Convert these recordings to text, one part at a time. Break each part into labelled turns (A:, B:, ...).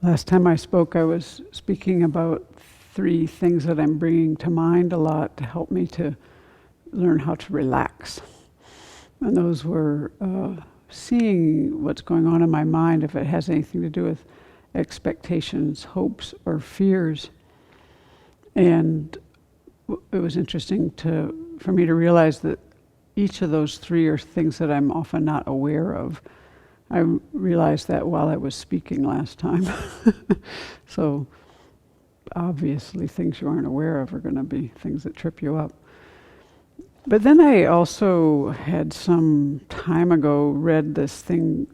A: Last time I spoke, I was speaking about 3 things that I'm bringing to mind a lot to help me to learn how to relax. And those were seeing what's going on in my mind, if it has anything to do with expectations, hopes, or fears. And it was interesting for me to realize that each of those 3 are things that I'm often not aware of. I realized that while I was speaking last time. So obviously things you aren't aware of are going to be things that trip you up. But then I also had some time ago read this thing,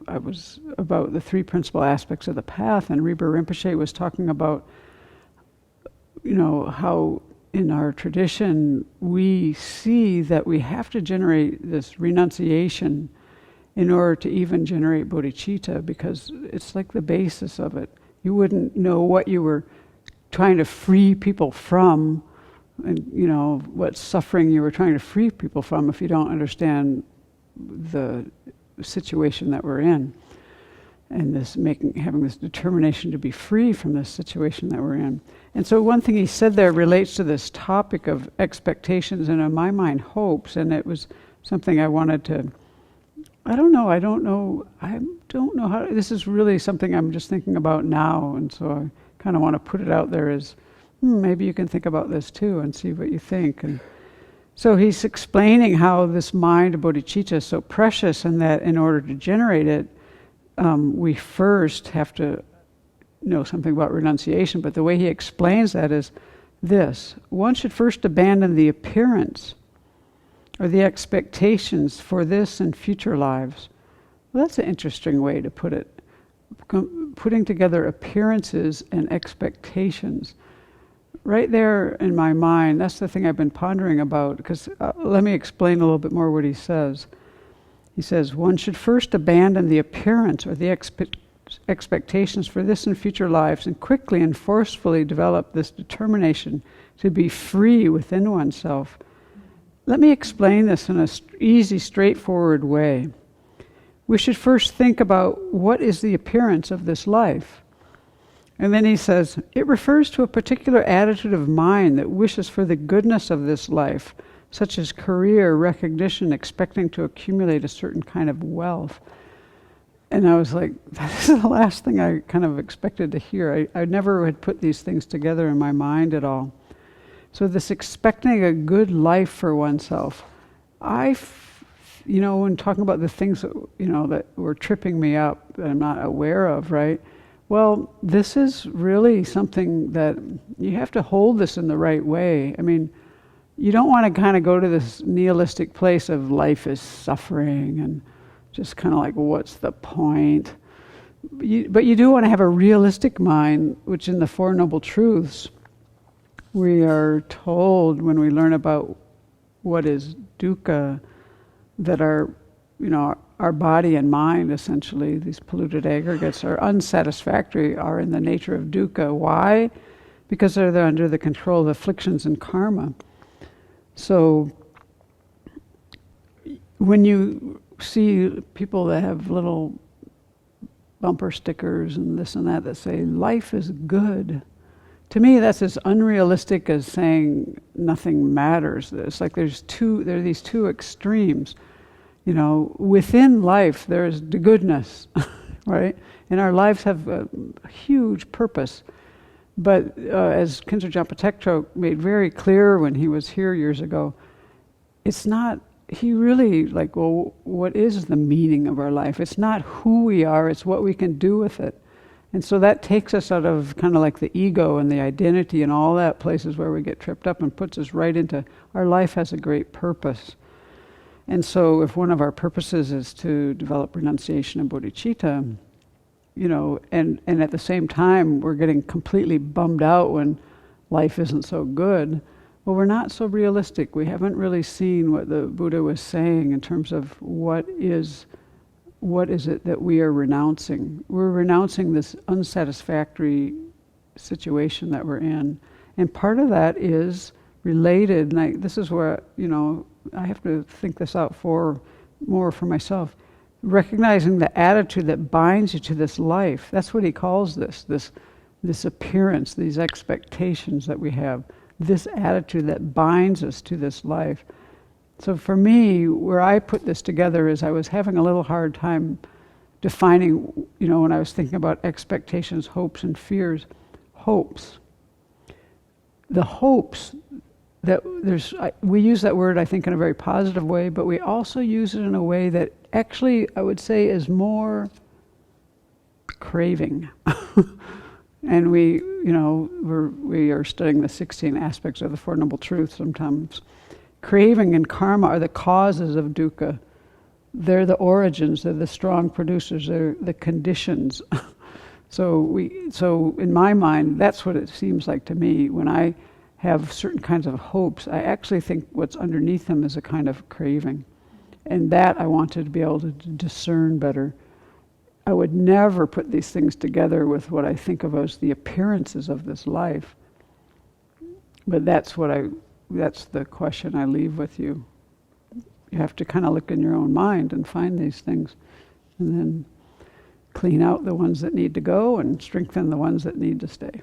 A: I was about the 3 principal aspects of the path, and Rinpa Rinpoche was talking about, how in our tradition we see that we have to generate this renunciation in order to even generate bodhicitta, because it's like the basis of it. You wouldn't know what you were trying to free people from, and what suffering you were trying to free people from, if you don't understand the situation that we're in, and having this determination to be free from this situation that we're in. And so one thing he said there relates to this topic of expectations, and in my mind hopes, and it was something I wanted to, I don't know how, this is really something I'm just thinking about now, and so I kind of want to put it out there as, maybe you can think about this too and see what you think. And so he's explaining how this mind of bodhicitta is so precious, and that in order to generate it, we first have to know something about renunciation. But the way he explains that is this: one should first abandon the appearance or the expectations for this and future lives. Well, that's an interesting way to put it. Putting together appearances and expectations. Right there in my mind, that's the thing I've been pondering about, because let me explain a little bit more what he says. He says, one should first abandon the appearance or the expectations for this and future lives, and quickly and forcefully develop this determination to be free within oneself. Let me explain this in an easy, straightforward way. We should first think about what is the appearance of this life. And then he says, it refers to a particular attitude of mind that wishes for the goodness of this life, such as career, recognition, expecting to accumulate a certain kind of wealth. And I was like, this is the last thing I kind of expected to hear. I never had put these things together in my mind at all. So this expecting a good life for oneself, when talking about the things that were tripping me up that I'm not aware of, right? Well, this is really something that you have to hold this in the right way. I mean, you don't want to kind of go to this nihilistic place of life is suffering and just kind of like, what's the point? But you do want to have a realistic mind, which in the Four Noble Truths, we are told when we learn about what is dukkha, that our body and mind, essentially, these polluted aggregates, are unsatisfactory, are in the nature of dukkha. Why? Because they're under the control of afflictions and karma. So when you see people that have little bumper stickers and this and that say, life is good, to me that's as unrealistic as saying nothing matters. It's like there are these 2 extremes. Within life there's the goodness, right? And our lives have a huge purpose. But as Khyentse Jampa Tektrok made very clear when he was here years ago, it's not, he really what is the meaning of our life? It's not who we are, it's what we can do with it. And so that takes us out of kind of like the ego and the identity and all that places where we get tripped up, and puts us right into our life has a great purpose. And so if one of our purposes is to develop renunciation and bodhicitta, and at the same time we're getting completely bummed out when life isn't so good, well, we're not so realistic. We haven't really seen what the Buddha was saying in terms of what is it that we are renouncing. We're renouncing this unsatisfactory situation that we're in. And part of that is related, and this is where, I have to think this out more for myself. recognizing the attitude that binds you to this life. That's what he calls this appearance, these expectations that we have, this attitude that binds us to this life. So for me, where I put this together is I was having a little hard time defining, when I was thinking about expectations, hopes, and fears. Hopes. The hopes that we use that word, I think, in a very positive way, but we also use it in a way that actually, I would say, is more craving. And we are studying the 16 aspects of the Four Noble Truths sometimes. Craving and karma are the causes of dukkha. They're the origins, they're the strong producers, they're the conditions. So in my mind, that's what it seems like to me. When I have certain kinds of hopes, I actually think what's underneath them is a kind of craving. And that I wanted to be able to discern better. I would never put these things together with what I think of as the appearances of this life. But that's the question I leave with you. You have to kind of look in your own mind and find these things, and then clean out the ones that need to go and strengthen the ones that need to stay.